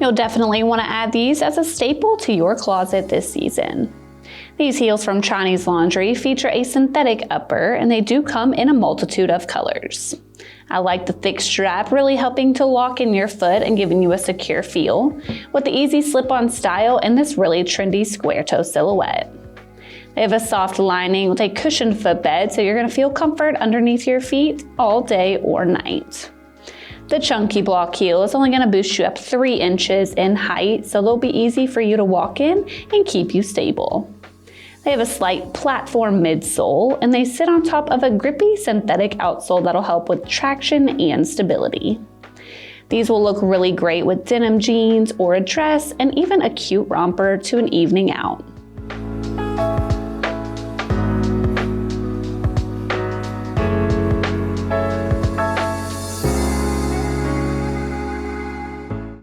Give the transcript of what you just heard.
You'll definitely want to add these as a staple to your closet this season. These heels from Chinese Laundry feature a synthetic upper, and they do come in a multitude of colors. I like the thick strap, really helping to lock in your foot and giving you a secure feel, with the easy slip-on style and this really trendy square toe silhouette. They have a soft lining with a cushioned footbed, so you're going to feel comfort underneath your feet all day or night. The chunky block heel is only going to boost you up 3 inches in height, so they'll be easy for you to walk in and keep you stable. They have a slight platform midsole, and they sit on top of a grippy synthetic outsole that'll help with traction and stability. These will look really great with denim jeans or a dress, and even a cute romper to an evening out.